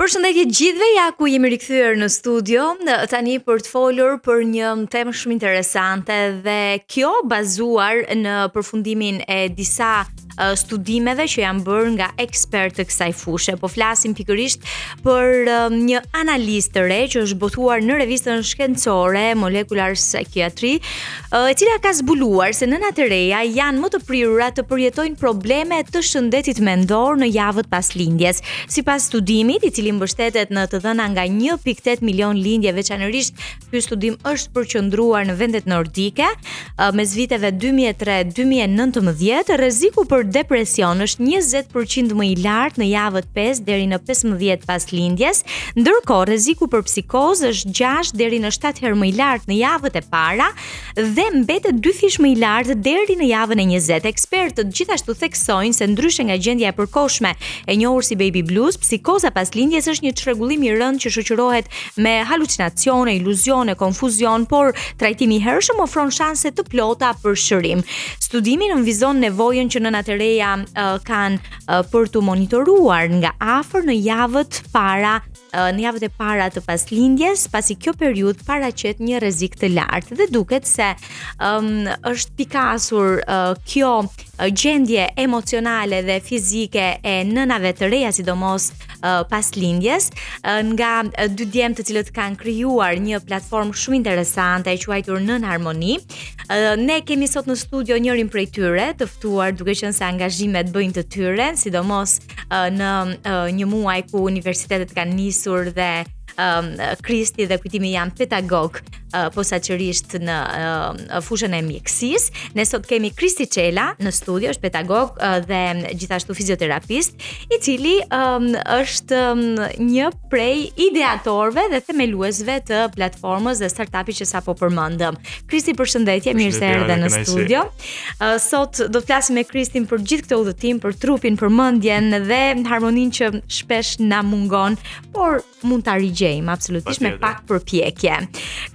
Përshëndetje gjithëve, ja ku jemi rikthyer në studio, tani për të folur për një temë shumë interesante dhe kjo bazuar në përfundimin e disa studimeve që janë bërë nga ekspertë të kësaj fushë. Po flasim pikërisht për një analizë të re që është botuar në revistën shkencore Molecular Psychiatry, e cila ka zbuluar se nënat e reja janë më të prirura të përjetojnë probleme të shëndetit mendor në javët pas lindjes. Sipas studimit, i cili mbështetet në të dhëna nga 1.8 milion lindje, veçanërisht ky studim është përqendruar në vendet nordike, mes viteve 2003-2019, rreziku për depresion është 20% më i lartë në javët 5 deri në 15 pas lindjes, ndërkohë rreziku për psikozë është 6 deri në 7 herë më i lartë në javët e para dhe mbetet 2 fish më i lartë deri në javën e 20. Ekspertët gjithashtu theksojnë se ndryshe nga gjendja e përkohshme e njohur si baby blues, psikoza pas lindjes është një çrregullim i rëndë që shoqërohet me halucinacione, iluzione, konfuzion, por trajtimi i hershëm ofron shanse të plota për shërim. Studimi nënvizon nevojën që nënat e reja kanë për të monitoruar nga afër në javët e para të paslindjes, pasi kjo periudhë paraqet një rrezik të lartë dhe duket se është pikasur kjo gjendje emocionale dhe fizike e nënave të reja, sidomos pas lindjes, nga dy djemë të cilët kanë krijuar një platformë shumë interesante e quajtur Nën Harmoni. Ne kemi sot në studio njërin prej tyre, të ftuar duke qenë se angazhimet bëjnë të tyre, sidomos në një muaj ku universitetet kanë nisur dhe Kristi dhe Kujtimi janë pedagog posaçërisht në fushën e mjekësisë. Ne sot kemi Kristi Çela në studio, është pedagog dhe gjithashtu fizioterapist, i cili është një prej ideatorëve dhe themeluesve të platformës dhe startupit që sapo përmendëm. Kristi, përshëndetje, mirë se erdhe në studio. Sot do të flasim me Kristin për gjithë këtë udhëtim, për trupin, për mendjen dhe harmoninë që shpesh na mungon, por mund ta rigjejmë absolutisht me pak përpjekje.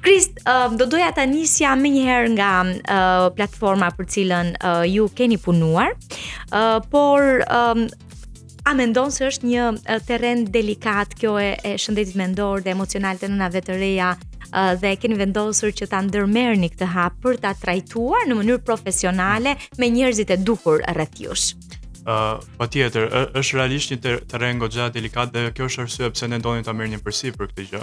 Krist, do doja ta nisja menjëherë nga platforma për cilën ju keni punuar, por a mendon se është një terren delikat kjo e shëndetit mendor dhe emocional të nënave të reja dhe keni vendosur që ta ndërmerrni këtë hap për ta trajtuar në mënyrë profesionale me njerëzit e duhur rreth jush? Patjetër, është realisht një terren goxha delikat dhe kjo është arsye pse ne donim ta merrnim përsipër këtë gjë.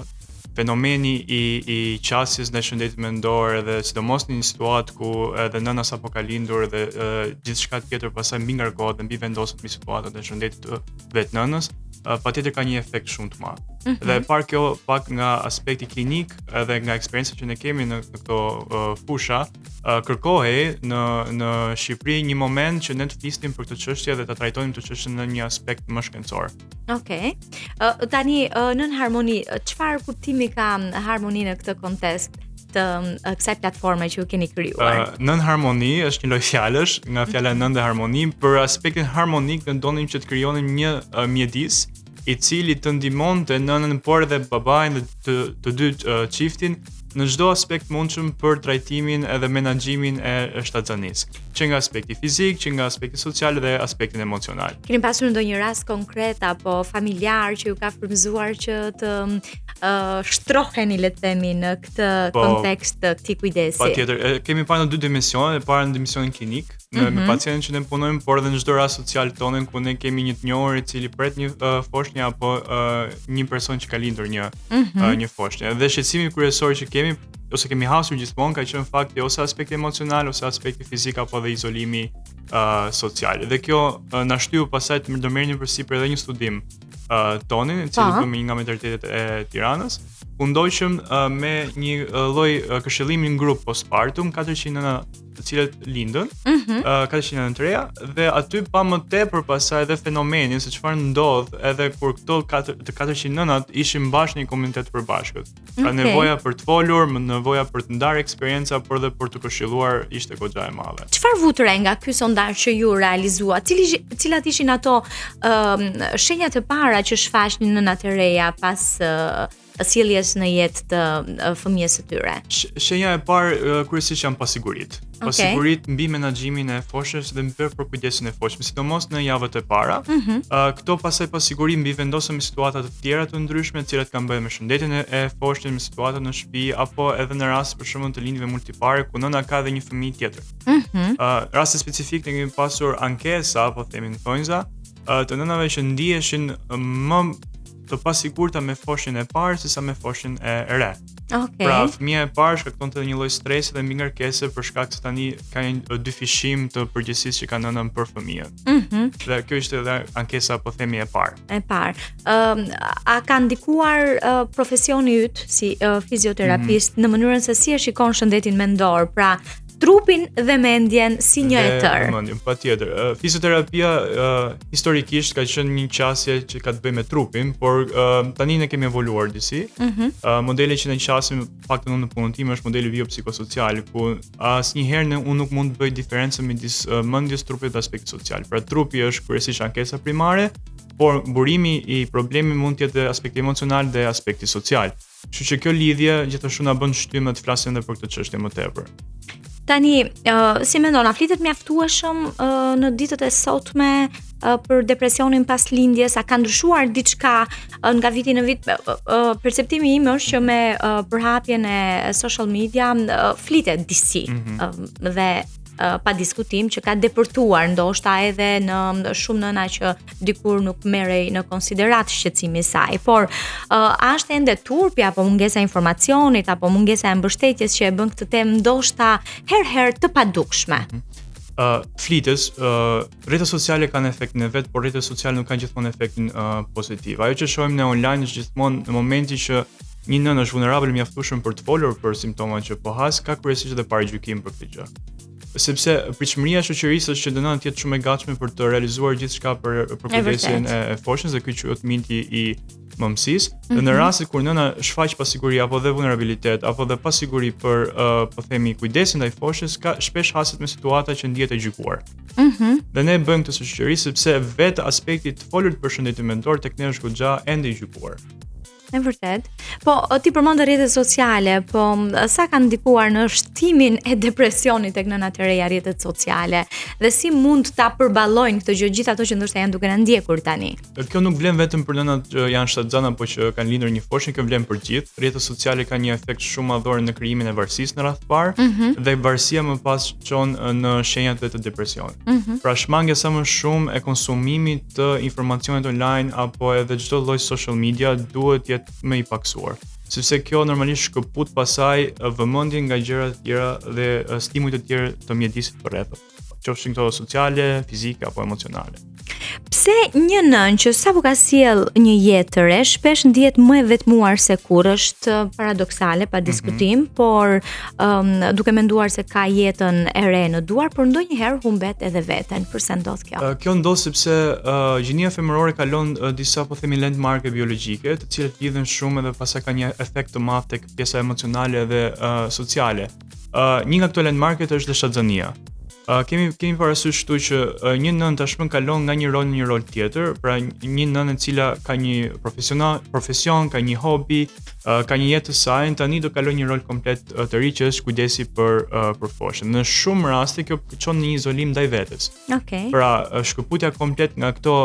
Fenomeni i qasjes në shëndetit mendor dhe sidomos në një situatë ku edhe nëna sapo ka lindur dhe gjithçka tjetër pastaj mbi ngarkohet dhe mbi vendoset mbi situatën e shëndetit të vet nënës, patjetër ka një efekt shumë të madh. Dhe par kjo pak nga aspekti klinik edhe nga eksperjenca që ne kemi në këto fusha, kërkohej në Shqipëri një moment që ne të flisnim për këtë çështje dhe ta trajtojmë këtë çështje në një aspekt më shkencor. Okej. Tani Nën Harmoni, çfarë kuptimi ka harmoni në këtë kontekst të kësaj platforme që ju keni krijuar? Nën Harmoni është një lloj fjalësh nga fjala nën dhe harmoni. Për aspektin harmonik ne donim që të krijonim një mjedis i cili të ndihmonte nënën por edhe babain dhe të dy çiftin në çdo aspekt mundshëm për trajtimin edhe menaxhimin e shtatzanisë, që nga aspekti fizik, që nga aspekti social dhe aspektin emocional. Keni pasur ndonjë rast konkret apo familjar që ju ka frymëzuar që të shtroheni, le të themi, në këtë kontekst të këtij kujdesi? Patjetër, kemi parë në dy dimensione, para në dimensionin klinik, me pacientin që ne punojmë, por edhe në çdo rast social tonë ku ne kemi një të njohur i cili pret një foshnjë apo një person që ka lindur një foshnjë. Dhe shqetësimi kryesor që kemi ose kemi hasur gjithmonë ka qenë fakti ose aspekti emocional ose aspekti fizik apo dhe izolimi social. Dhe kjo na shtyu pastaj të ndërmerrnim përsipër edhe një studim tonin, i cili bëmi nga maternitetet e Tiranës. U ndoqëm me një lloj këshillimi në grup postpartum, 400 nëna të cilët lindën, 400 nëna të reja, dhe aty pa më tepër pastaj edhe fenomenin se çfarë ndodh edhe kur këto 400 nënat ishin bashkë në një komunitet të përbashkët. Ka nevoja për të folur, nevoja për të ndarë eksperjenca, por edhe për të këshilluar ishte goxha e madhe. Çfarë vutre nga ky sondazh që ju realizuat? Cilat ishin ato shenjat e para që shfaqnin nënat e reja pas sjelljes në jetë të fëmijës së tyre? Shenja e parë kryesisht janë pasiguritë. Po sigurisht mbi menaxhimin e foshës dhe mbi përkujdesin e foshës, sidomos në javët e para. Këto pastaj pa siguri mbi vendosen me situata të tjera të ndryshme, të cilat kanë bënë me shëndetin e foshës, me situata në shtëpi apo edhe në rast për shembull të lindjeve multipare ku nëna ka dhe një fëmijë tjetër. Raste specifik ne kemi pasur ankesa, po themi në thonjza, të nënave që ndiheshin më të pasigurta me foshin e parë sesa me foshin e re. Pra, fëmia e parë shkaktonte një lloj stresi dhe mbi ngarkese për shkak se tani ka një dyfishim të përgjegjësisë që ka nënën për fëmijën. Dhe kjo ishte edhe ankesa, po themi, e parë. E parë. A ka ndikuar profesioni yt si fizioterapist në mënyrën se si e shikon shëndetin mendor, pra trupin dhe mendjen si një e tërë? Mendjen, patjetër. Fizioterapia historikisht ka qenë një qasje që ka të bëjë me trupin, por tani ne kemi evoluar disi. Modeli që ne qasim paktën në punën time është modeli biopsikosocial, ku asnjëherë unë nuk mund të bëj diferencën midis mendjes, trupit dhe aspektit social. Pra trupi është kryesisht ankesa primare, por burimi i problemit mund të jetë aspekti emocional dhe aspekti social. Kështu që kjo lidhje gjithashtu na bën shtymë të flasim edhe për këtë çështje më tepër. Tani, si mendon, a flitet mjaftueshëm në ditët e sotme për depresionin pas lindjes? A ka ndryshuar diçka nga viti në vit? Perceptimi im është që me përhapjen e social media flitet disi dhe pa diskutim që ka depërtuar ndoshta edhe në shumë nëna që dikur nuk merrej në konsiderat shqetësimi i saj, por a është ende turpi apo mungesa e informacionit apo mungesa e mbështetjes që e bën këtë temë ndoshta herë të padukshme? Flites, rrjetet sociale kanë efektin e vet, por rrjetet sociale nuk kanë gjithmonë efektin pozitiv. Ajo që shohim ne online është gjithmonë në momentin që një nënë është vulnerabël mjaftueshëm për të folur për simptomat që po has, ka kryesisht edhe paragjykim për këtë gjë. Sepse pritshmëria e shoqërisë është që nëna të jetë shumë e gatshme për të realizuar gjithçka për kujdesin e foshës dhe ky quhet miti i mëmësisë. Dhe në rastet kur nëna shfaq pasiguri apo dhe vulnerabilitet apo dhe pasiguri për po themi kujdesin ndaj foshës, ka shpesh haset me situata që ndihet e gjykuar. Dhe ne bëjmë këtë së shoqërisë sepse vetë aspekti të folurit për shëndetin mendor tek ne është goxha ende i gjykuar. E vërtet. Po, ti përmend rrjetet sociale, po sa kanë ndikuar në shtimin e depresionit tek nënat e reja rrjetet sociale dhe si mund ta përballojnë këtë gjë gjithë ato që ndoshta janë duke na ndjekur tani? Kjo nuk vlen vetëm për nënat që janë shtatzan apo që kanë lindur një foshin, kjo vlen për gjithë. Rrjetet sociale kanë një efekt shumë madhor në krijimin e varësisë në radh të parë dhe varësia më pas çon në shenjat të depresionit. Pra shmangja sa më shumë e konsumimit të informacionit online apo edhe çdo lloj social media duhet më i paksuar, sepse kjo normalisht shkëput pasaj vëmendjen nga gjëra të tjera dhe stimujt të tjerë të mjedisit përreth, qofshin këto sociale, fizike apo emocionale. Pse një nën që sapo ka sjell një jetë të re shpesh ndihet më e vetmuar se kur? Është paradoksale pa diskutim, por duke menduar se ka jetën e re në duar, por ndonjëherë humbet edhe veten. Përse ndodh kjo? Kjo ndodh sepse gjinia femërore kalon disa po themi landmarke biologjike, të cilat lidhen shumë dhe pastaj ka një efekt të madh tek pjesa emocionale dhe sociale. Një nga këto landmarket është dhe shtatzania. Kemi parasysh këtu që një nën tashmë kalon nga një rol në një rol tjetër, pra një nën e cila ka një profesion, ka një hobi, ka një jetë të saj, tani do kalon një rol komplet të ri që është kujdesi për foshën. Në shumë raste kjo çon në një izolim ndaj vetes. Pra shkëputja komplet nga këto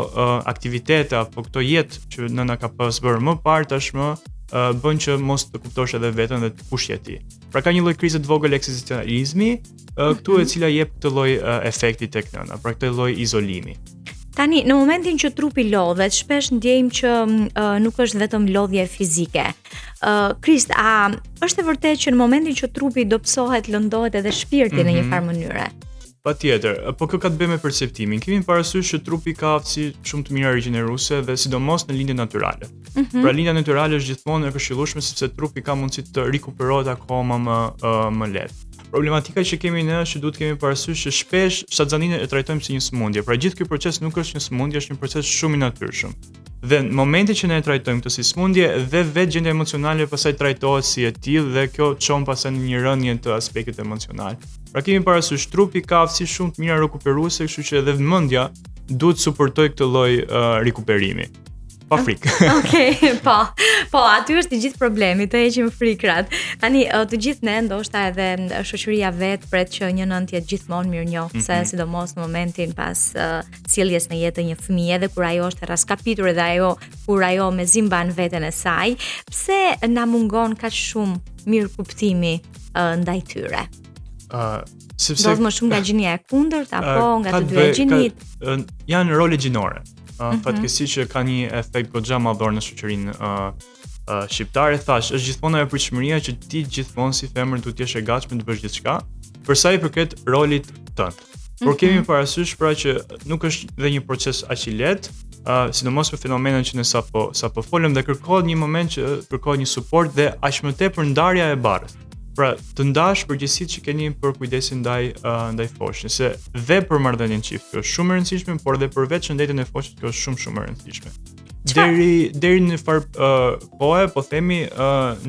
aktivitete apo këto jetë që nëna ka pas bërë më parë tashmë bën që mos të kuptosh edhe veten dhe të kush je ti. Pra ka një lloj krize të vogël eksistencializmi, këtu e cila jep këtë lloj efekti tek nëna, pra këtë lloj izolimi. Tani, në momentin që trupi lodhet, shpesh ndjejmë që nuk është vetëm lodhje fizike. Krist, a është e vërtetë që në momentin që trupi dobësohet, lëndohet edhe shpirti në një farë mënyre? Patjetër, po kjo ka të bëjë me perceptimin. Kemi parasysh që trupi ka aftësi shumë të mira rigjeneruese dhe sidomos në lindje natyrale. Pra lindja natyrale është gjithmonë e këshillueshme sepse trupi ka mundësi të rikuperohet akoma më lehtë. Problematika që kemi ne është që duhet kemi parasysh që shpesh shtatzaninë e trajtojmë si një sëmundje. Pra gjithë ky proces nuk është një sëmundje, është një proces shumë i natyrshëm. Dhe në momentin që ne e trajtojmë këtë si sëmundje, dhe vetë gjendja emocionale pastaj trajtohet si e tillë dhe kjo çon pastaj në një rënje të aspektit emocional. Pra kemi parasysh trupi ka aftësi shumë të mira rikuperuese, kështu që edhe mendja duhet suportoj këtë lloj rikuperimi. Pa frikë. Po. Po, aty është i gjithë problemi, të heqim frikrat. Tani, të gjithë ne, ndoshta edhe shoqëria vet pret që një nën të jetë gjithmonë mirënjohëse, sidomos në momentin pas sjelljes në jetë të një fëmije, dhe kur ajo është raskapitur dhe kur ajo mezi mban veten e saj, pse na mungon kaq shumë mirëkuptimi ndaj tyre? Sepse do të më shumë nga gjinia e kundërt apo nga të dyja gjinit? Janë role gjinore. Fatkeqësisht që ka një efekt goxha madhor në shoqërinë shqiptare. Thash, është gjithmonë ajo pritshmëria që ti gjithmonë si femër duhet të jesh e gatshme të bësh gjithçka për sa i përket rolit tënd. Por kemi parasysh pra që nuk është dhe një proces aq i lehtë, sidomos për fenomenën që ne sapo folëm, dhe kërkohet një moment që kërkohet një suport dhe aq më tepër ndarja e barrës. Pra, të ndash përgjegjësitë që keni për kujdesin ndaj foshës, se dhe për marrëdhënien çift kjo është shumë e rëndësishme, por dhe për vetë shëndetin e foshës kjo është shumë e rëndësishme. Deri në farë kohë, po themi,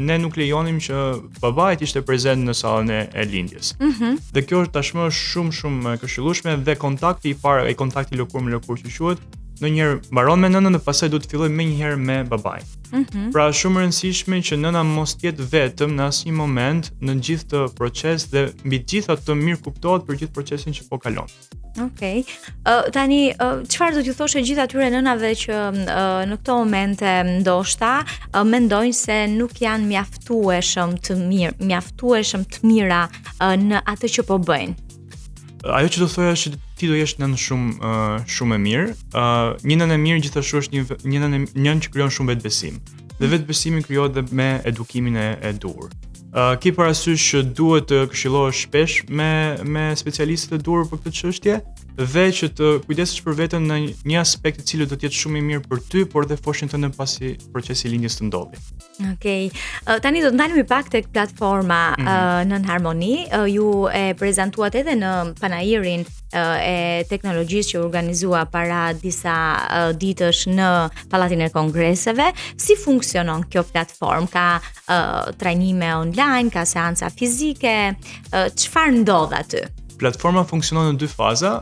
ne nuk lejonim që babai të ishte prezent në sallën e lindjes. Dhe kjo është tashmë shumë e këshillueshme, dhe kontakti i parë, kontakti lëkur me lëkur që quhet, ndonjëherë mbaron me nënën dhe pastaj duhet të filloj menjëherë me babain. Pra shumë e rëndësishme që nëna mos jetë vetëm në asnjë moment në gjithë të proces, dhe mbi të gjitha të mirë kuptohet për gjithë procesin që po kalon. Okej. Tani, çfarë do t'ju thoshe gjithë atyre nënave që në këto momente ndoshta mendojnë se nuk janë mjaftueshëm të mira në atë që po bëjnë? Ajo që do thoja është që ti do jesh nën shumë e mirë. Një nën e mirë gjithashtu është një nën që krijon shumë vetbesim. Dhe vetbesimi krijohet dhe me edukimin e duhur. Ki parasysh që duhet të këshillohesh shpesh me specialistët e duhur për këtë çështje, dhe që të kujdesesh për veten në një aspekt i cili do të jetë shumë i mirë për ty, por dhe foshin tënde pasi procesi i lindjes të ndodhi. Okej. Tani do të ndalemi pak tek platforma Nën Harmoni. Ju e prezantuat edhe në panairin e teknologjisë që organizua para disa ditësh në Pallatin e Kongreseve. Si funksionon kjo platformë? Ka trajnime online, ka seanca fizike, çfarë ndodh aty? Platforma funksionon në 2 faza.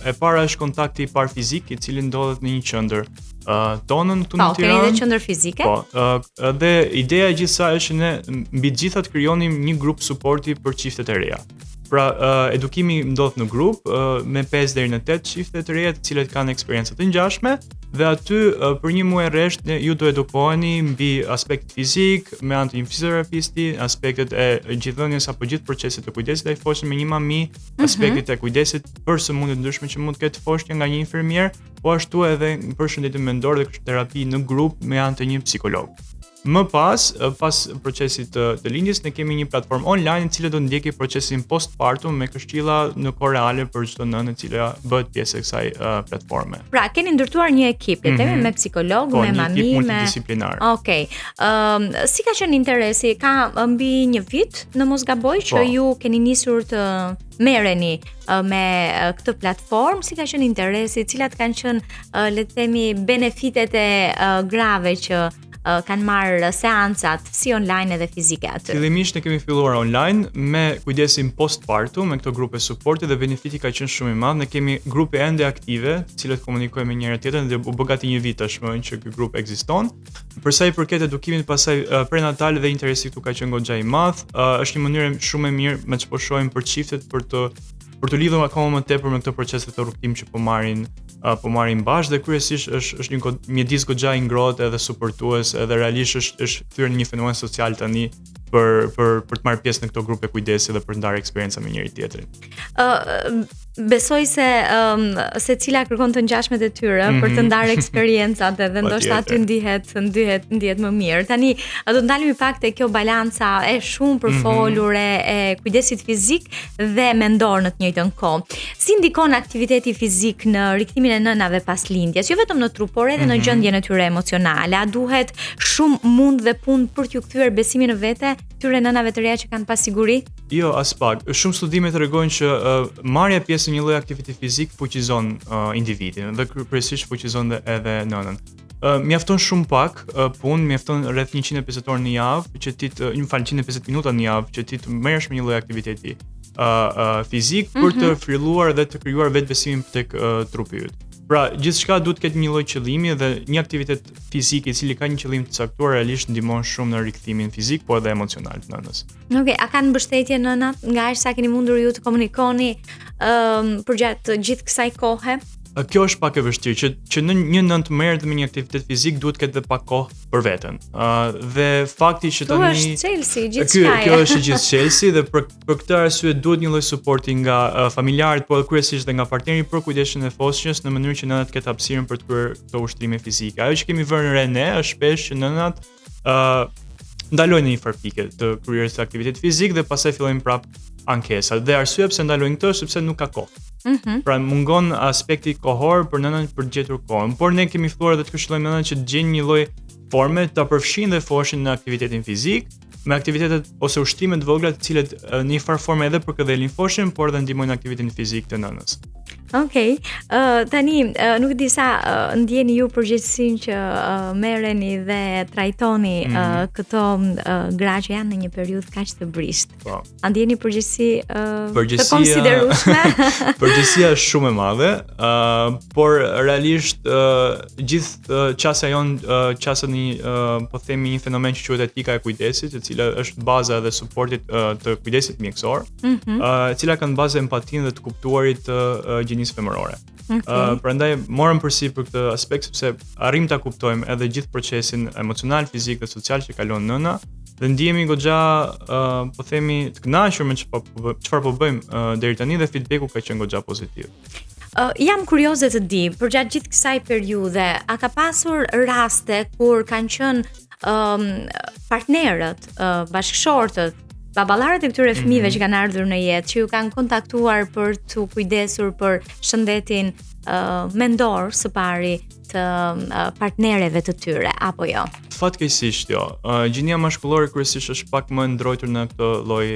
E para është kontakti i parë fizik, i cili ndodhet në një qendër tonën këtu në Tiranë. Keni edhe qendër fizike? Po, dhe ideja e gjithë saj është që ne mbi të gjitha të krijonim një grup suporti për çiftet e reja. Pra, edukimi ndodh në grup me 5 deri në 8 çifte të reja, të cilët kanë eksperjenca të ngjashme, dhe aty për një muaj rresht ju do edukoheni mbi aspekt fizik, me anë të një fizioterapisti, aspektet e gjithëdhënies apo gjithë proceset të kujdesit ndaj foshës me një mami, aspektet e kujdesit për sëmundje të ndryshme që mund të ketë foshnja nga një infermier, po ashtu edhe për shëndetin mendor dhe terapi në grup me anë të një psikolog. Më pas procesit të lindjes, ne kemi një platformë online e cila do ndjeki procesin postpartum me këshilla në kohë reale për çdo nënë e cila bëhet pjesë e kësaj platforme. Pra, keni ndërtuar një ekip, me psikolog, me mami, një ekip multidisiplinar. Okej. Si ka qenë interesi? Ka mbi një vit, në mos gaboj, që ju keni nisur të merreni me këtë platformë? Si ka qenë interesi? Cilat kanë qenë, le të themi, benefitet e grave që kanë marrë seancat si online edhe fizike aty? Fillimisht ne kemi filluar online me kujdesin postpartum, me këto grupe suporti, dhe benefiti ka qenë shumë i madh. Ne kemi grupe ende aktive, të cilët komunikojnë me njëra tjetrën, dhe u bë gati një vit tashmë që ky grup ekziston. Për sa i përket edukimit pasaj prenatal, dhe interesi këtu ka qenë goxha i madh. Është një mënyrë shumë e mirë me ç'po shohim për çiftet për të lidhur akoma më tepër me këtë proces të rrugtim që po marrin bashkë, dhe kryesisht është një mjedis goxha i ngrohtë edhe suportues, edhe realisht është thyer në një fenomen social tani për të marrë pjesë në këto grupe kujdesi dhe për të ndarë eksperjenca me njëri tjetrin. Besoj se cila kërkon të ngjashmet e tyre për të ndarë eksperjencat, dhe ndoshta aty ndihet më mirë. Tani do të ndalemi pak te kjo balanca e shumë përfolur e kujdesit fizik dhe mendor në të njëjtën kohë. Si ndikon aktiviteti fizik në rikthimin e nënave pas lindjes, jo vetëm në trup, por edhe në gjendjen e tyre emocionale? A duhet shumë mund dhe punë për t'ju kthyer besimin në vete tyre nënave të reja që kanë pasiguri? Jo, as pak. Shumë studime tregojnë që marrja pjesë në një lloj aktiviteti fizik fuqizon individin, dhe kryesisht fuqizon edhe nënën. Mjafton shumë pak punë, mjafton rreth 150 orë në javë, që ti 150 minuta në javë që ti të merresh me një lloj aktiviteti fizik për të filluar dhe të krijuar vetbesimin tek trupi yt. Pra, gjithçka duhet të ketë një lloj qëllimi dhe një aktivitet fizik I cili ka një qëllim të caktuar realisht ndihmon shumë në rikthimin fizik, po edhe emocional të nënës. Okej, a kanë mbështetje nënat nga aq sa keni mundur ju të komunikoni përgjatë gjithë kësaj kohe? Kjo është pak e vështirë që në një nën të merret me një aktivitet fizik duhet të ketë edhe pak kohë për veten. Dhe fakti që tani është Chelsea gjithçka. Kjo është gjithë Chelsea dhe për këtë arsye duhet një lloj suporti nga familjarët, por kryesisht edhe nga partneri për kujdesin e foshnjës në mënyrë që nënat ketë hapësirën për të kryer këto ushtrime fizike. Ajo që kemi vënë re ne është shpesh që nënat ndalojnë në një farë pike të kryerjes së aktivitetit fizik dhe pastaj fillojnë prap ankesat. Dhe arsyeja pse ndalojnë këtë është sepse nuk ka kohë. Pra mungon aspekti kohor për nënën për të gjetur kohën. Por ne kemi filluar edhe të këshillojmë nënën që të gjejnë një lloj forme ta përfshinë dhe foshin në aktivitetin fizik, me aktivitetet ose ushtrime të vogla të cilet në një farë forme edhe përkëdhelin foshin, por edhe ndihmojnë aktivitetin fizik të nënës. Okej. Tani nuk di sa ndjeni ju përgjegjësinë që merreni dhe trajtoni këto gra që janë në një periudhë kaq të brisht. Po. A ndjeni përgjegjësi të konsiderueshme? Përgjegjësia është shumë e madhe, por realisht gjithë qasja qasët një po themi një fenomen që quhet etika e kujdesit, e cila është baza dhe suportit të kujdesit mjekësor, e cila kanë bazë empatinë dhe të kuptuarit të gjinisë femërore. Prandaj morëm përsipër këtë aspekt sepse arrim ta kuptojmë edhe gjithë procesin emocional, fizik dhe social që kalon nëna dhe ndihemi goxha po themi të kënaqur me çfarë po bëjmë deri tani dhe feedbacku ka qenë goxha pozitiv. Jam kurioze të di, përgjatë gjithë kësaj periudhe, a ka pasur raste kur kanë qenë partnerët, bashkëshortët, baballarët e këtyre fëmijëve që kanë ardhur në jetë, që ju kanë kontaktuar për të kujdesur për shëndetin mendor së pari të partnereve të tyre, apo jo? Fatkeqësisht jo. Gjinia mashkullore kryesisht është pak më ndrojtur në këtë lloj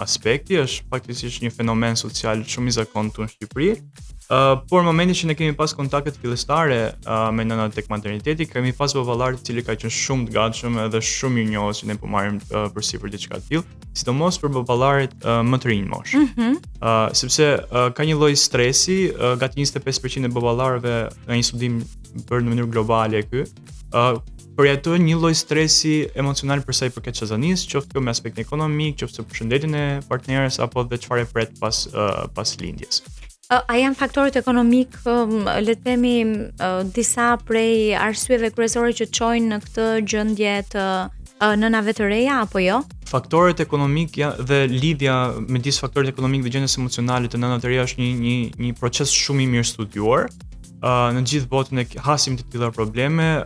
aspekti, është faktikisht një fenomen social shumë I zakontur në Shqipëri. Por në momentin që ne kemi pas kontaktet fillestare me nënat tek materniteti, kemi pas baballar të cilë ka qenë shumë të gatshëm edhe shumë mirënjohës që ne po marrim përsipër diçka të tillë, sidomos për baballarit më të rinj mosh. Sepse ka një lloj stresi, gati 25% e baballarëve në një studim bërë në mënyrë globale ky, përjetojnë një lloj stresi emocional për sa I përket çazanisë, qoftë kjo me aspektin ekonomik, qoftë për shëndetin e partneres apo dhe çfarë pret pas lindjes. A janë faktorët ekonomik, le të themi, disa prej arsyeve kryesore që çojnë në këtë gjendje të nënave të reja apo jo? Faktorët ekonomik dhe lidhja midis faktorët ekonomik dhe gjendjes emocionale të nënave të reja është një proces shumë I mirë studiuar. Në gjithë botën e hasim të tilla probleme,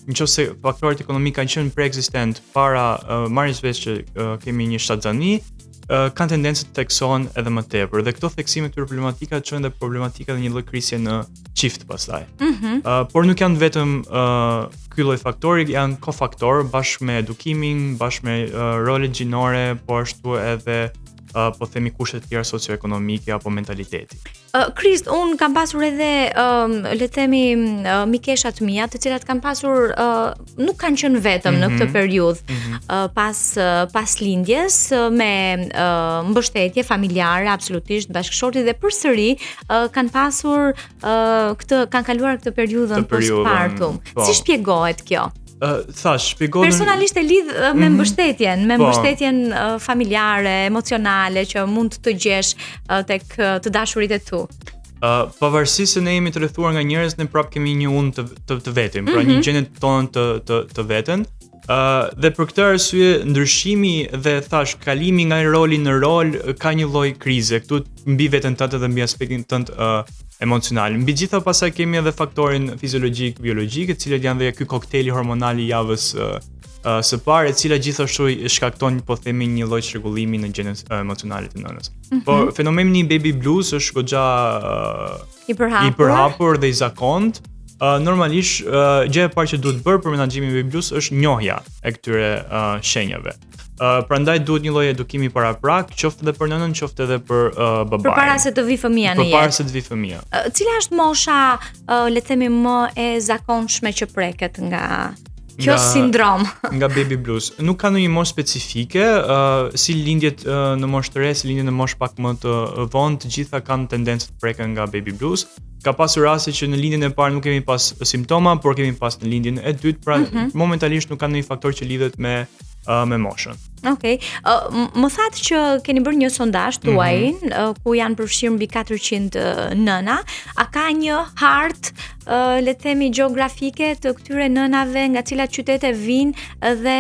nëse faktorët ekonomik kanë qenë preekzistent para marrjes vesh që kemi një shtatzani, kanë tendencë të theksohen edhe më tepër dhe këto theksime të problematika çojnë edhe problematika dhe një lloj krisje në çift pastaj. Por nuk janë vetëm ky lloj faktori, janë kofaktor bashkë me edukimin, bashkë me rolet gjinore, po ashtu edhe po themi kushte të tjera socioekonomike apo mentaliteti. Krist, un kam pasur edhe le të themi mikesha të mia, të cilat kanë pasur nuk kanë qenë vetëm në këtë periudhë pas lindjes me mbështetje familjare, absolutisht bashkëshorti dhe përsëri kanë pasur kanë kaluar këtë periudhën postpartum. Si shpjegohet kjo? Shpjegohen personalisht e lidh me mbështetjen, familjare, emocionale që mund të gjesh tek të dashurit e tu. Pavarësisht se ne jemi të rrethuar nga njerëz, ne prap kemi një unë të vetëm, pra një gjendje tonë të veten. Dhe për këtë arsye ndryshimi dhe kalimi nga roli në rol ka një lloj krize këtu mbi veten tënde dhe mbi aspektin tënd emocional. Mbi gjitha pasaj kemi edhe faktorin fiziologjik, biologjik, e cilët janë dhe ky koktejli hormonal I javës së parë, e cila gjithashtu shkakton po themi një lloj çrregullimi në gjendjen emocionale të nënës. Po fenomeni I baby blues është goxha I përhapur dhe I zakontë. Normalisht gjëja e parë që duhet bërë për menaxhimin e baby blues është njohja e këtyre shenjave. Prandaj duhet një lloj edukimi paraprak, qoftë edhe për nënën, qoftë edhe për babain. Përpara se të vi fëmia në jetë. Përpara se të vi fëmia. Cila është mosha, le të themi, më e zakonshme që preket nga Kjo sindrom nga baby blues. Nuk ka ndonjë moshë specifike, si lindjet në moshë të re, si lindjet në moshë pak më të vonë, të gjitha kanë tendencë të preken nga baby blues. Ka pasur raste që në lindjen e parë nuk kemi pas simptoma, por kemi pas në lindjen e dytë, pra momentalisht nuk ka ndonjë faktor që lidhet me moshën. Okej. Më thatë që keni bërë një sondazh tuaj ku janë përfshirë mbi 400 nëna. A ka një hartë, le të themi, gjeografike të këtyre nënave, nga cilat qytete vinë dhe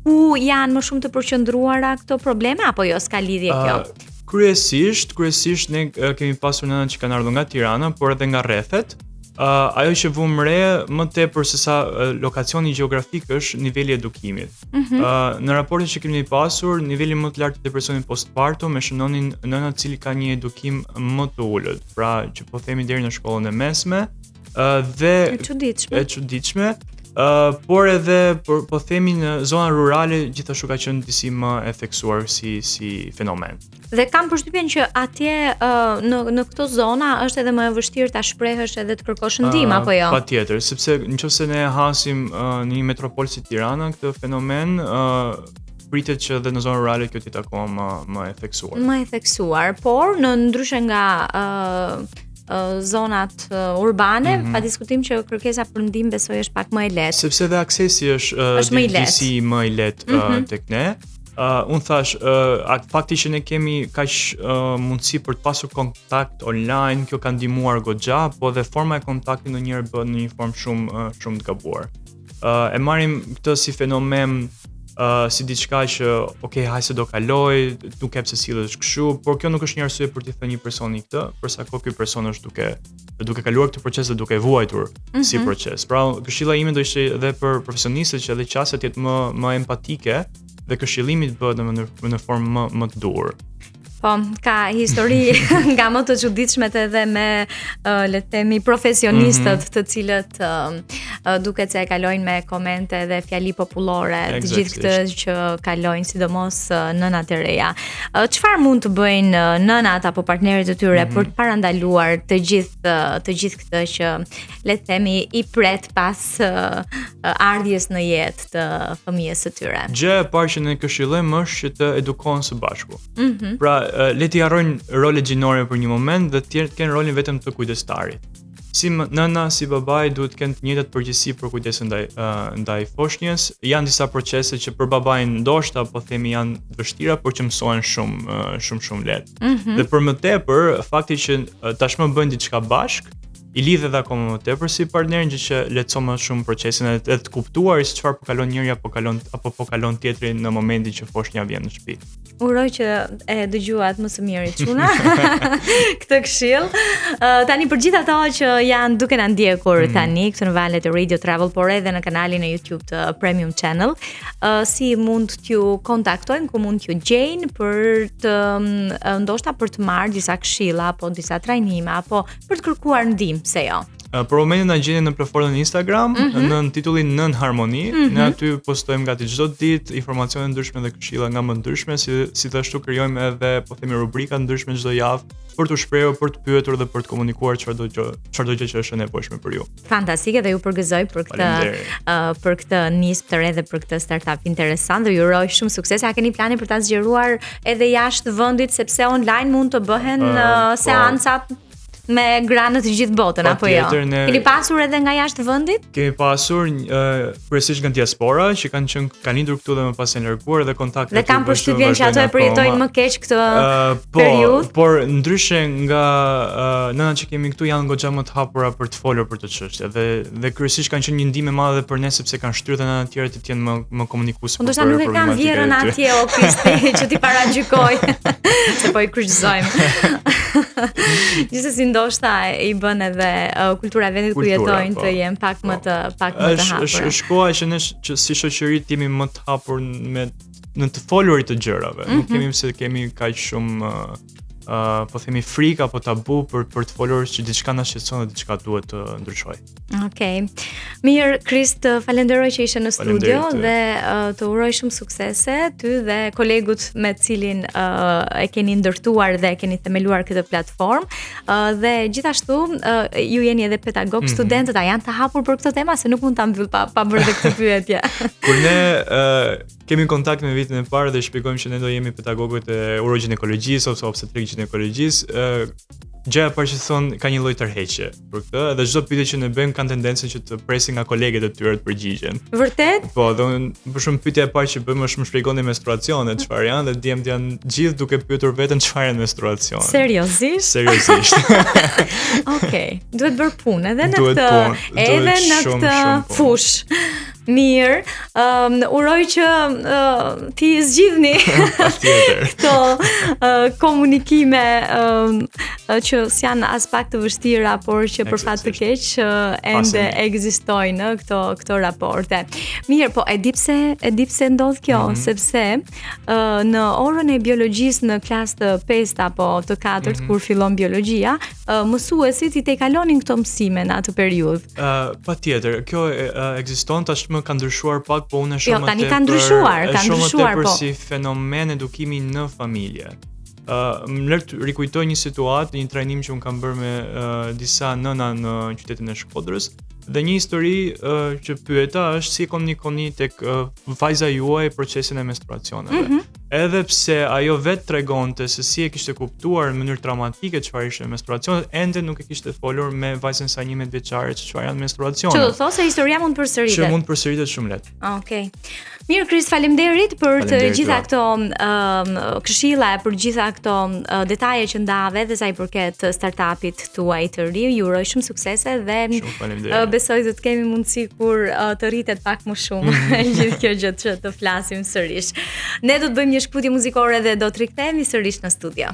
ku janë më shumë të përqendruara këto probleme, apo jo, s'ka lidhje kjo? Kryesisht ne kemi pasur nëna që kanë ardhur nga Tirana, por edhe nga rrethet. Ajo që vëmë re më tepër se sa lokacioni gjeografik është niveli i edukimit. Në raportet që kemi pasur, niveli më të lartë të depresionit postpartum e shënonin nëna të cili ka një edukim më të ulët, pra që po themi deri në shkollën e mesme, dhe e çuditshme. Por edhe po themi në zona rurale gjithashtu ka qenë disi më e theksuar si fenomen. Dhe kam përshtypjen që atje në këto zona është edhe më e vështirë ta shprehësh edhe të kërkosh ndihmë apo jo? Patjetër, sepse nëse ne hasim në një metropolë si Tirana këtë fenomen, pritet që edhe në zonë rurale kjo të jetë akoma më e theksuar. Më e theksuar, por në ndryshe nga zonat urbane, pa diskutim që kërkesa për ndihmë besoj është pak më e lehtë. Sepse edhe aksesi është disi më i lehtë tek ne. Unë thash, fakti që ne kemi kaq mundësi për të pasur kontakt online, kjo ka ndihmuar goxha, po dhe forma e kontaktit ndonjëherë bëhet në një formë shumë të gabuar. E marrim këtë si fenomen si diçka që hajse do kaloj, nuk e pse sillesh kështu, por kjo nuk është një arsye për t'i thënë një personi këtë, përsa ky person është duke kaluar këtë proces dhe duke e vuajtur si proces. Pra, këshilla ime do ishte edhe për profesionistët që edhe qasja të jetë më empatike dhe këshillimi të bëhet në formë më të duhur. Po, ka histori nga më të çuditshmet edhe me le të themi profesionistët të cilët duket se e kalojnë me komente dhe fjali popullore të gjithë këtë që kalojnë, sidomos nënat e reja. Çfarë mund të bëjnë nënat apo partnerët e tyre për të parandaluar të gjithë këtë që le të themi i pret pas ardhjes në jetë të fëmijës së tyre? Gjë e parë që ne këshillojmë është që të edukohen së bashku. Pra, le të harrojnë rolet gjinore për një moment dhe të kenë rolin vetëm të kujdestarit. Si nëna, si babai duhet të kenë të njëjtat përgjegjësi për kujdesin ndaj foshnjës. Janë disa procese që për babain ndoshta po themi janë të vështira, por që mësohen shumë lehtë. Dhe për më tepër, fakti që tashmë bëjnë diçka bashk, i lidh edhe akoma më tepër si partnerin, gjë që lehtëson më shumë procesin edhe të kuptuar se çfarë po kalon njëri apo po kalon tjetri në momentin që foshnja vjen në shtëpi. Uroj që e dëgjuat më së miri çuna këtë këshill. Tani për gjithë ato që janë duke na ndjekur tani këtu në valët e Radio Travel, por edhe në kanalin e YouTube të Premium Channel, si mund t'ju kontaktojnë, ku mund t'ju gjejnë për të ndoshta për të marrë disa këshilla apo disa trajnime apo për të kërkuar ndihmë, se jo? Për momentin na gjeni në platformën Instagram në titullin Nën Harmoni. Ne aty postojmë gati çdo ditë informacione ndryshme dhe këshilla nga më ndryshme, si ashtu krijojmë edhe po themi rubrika ndryshme çdo javë për të shprehur, për të pyetur dhe për të komunikuar çfarëdo gjë që është e nevojshme për ju. Fantastike, dhe ju përgëzoj për këtë nismë të re dhe për këtë startup interesant dhe ju uroj shumë sukses. A keni plane për ta zgjeruar edhe jashtë vendit, sepse online mund të bëhen seancat me gra në të gjithë botën, apo jo? Keni pasur edhe nga jashtë vendit? Kemi pasur kryesisht nga diaspora që kanë lindur këtu dhe më pas janë larguar dhe kontaktet. Dhe kanë përshtypjen që ato e përjetojnë më keq këtë periudhë. Por ndryshe nga nënat që kemi këtu janë goxha më të hapura për të folur për të çështje dhe kryesisht kanë qenë një ndihmë e madhe për ne sepse kanë shtyrë edhe nënat tjerë të jenë më komunikues për problematikën. Ndoshta nuk e kanë vjerën atje ofisti që ti paragjykoj se po i kryqëzojmë. Gjithsesi ndoshta i bën edhe kultura e vendit ku jetojnë të jenë pak më të hapur. Është koha që ne si shoqëri jemi më të hapur në të folurit të gjërave. Nuk kemi pse kemi kaq shumë po themi frikë apo tabu për të folur që diçka na shqetëson dhe diçka duhet të ndryshojë. Okej. Mirë, Kris, të falenderoj që ishe në studio dhe të uroj shumë suksese ty dhe kolegut me cilin e keni ndërtuar dhe e keni themeluar këtë platformë dhe gjithashtu ju jeni edhe pedagog, studentët a janë të hapur për këtë tema se nuk mund ta mbyll pa bërë dhe këtë pyetje. Kur ne kemi kontakt me vitin e parë dhe shpjegojmë që ne do jemi pedagogët e urogjinekologjisë ose obstetrik gjinekologjisë, gjëja parë që thon ka një lloj tërheqje për këtë, dhe çdo pyetje që ne bëjmë kanë tendencën që të presin nga kolegët e tyre të përgjigjen. Vërtet? Po, do për shumë pyetja e parë që bëjmë është më shpjegoni menstruacionet, çfarë janë, dhe djemtë janë gjithë duke pyetur veten çfarë janë menstruacionet. Seriozisht? Seriozisht. Okej, duhet bërë punë edhe në këtë fushë. Mirë, uroj që ti zgjidhni këto komunikime që janë as pak të vështira, por që për fat të keq ende ekzistojnë këto raporte. Mirë, po e di pse ndodh kjo, sepse në orën e biologjisë në klasë të 5 apo të 4 kur fillon biologjia, mësuesit i tejkalonin këto mësime në atë periudhë. Patjetër, kjo ekziston tashmë ka ndryshuar pak, po unë shumë më tepër si fenomen edukimi në familje. Më lër të rikujtoj një situatë, një trajnim që unë kam bërë me disa nëna në qytetin e Shkodrës, dhe një histori që pyeta është si komunikoni tek vajza juaj procesin e menstruacioneve. Edhe pse ajo vetë tregonte se si e kishte kuptuar në mënyrë traumatike çfarë ishte menstruacionet, ende nuk e kishte folur me vajzën saj 11 vjeçare çfarë janë menstruacionet. Që do thotë se historia mund përsëritet. Që mund përsëritet shumë lehtë. Okej. Mirë, Kris, faleminderit për të gjitha këto këshilla, për gjitha këto detaje që ndave dhe sa i përket startupit tuaj të ri. Ju uroj shumë suksese dhe besoj se të kemi mundësi kur të rritet pak më shumë gjithë kjo gjë që të flasim sërish. Ne do të bëjmë një shkputje muzikore dhe do të rikthehemi sërish në studio.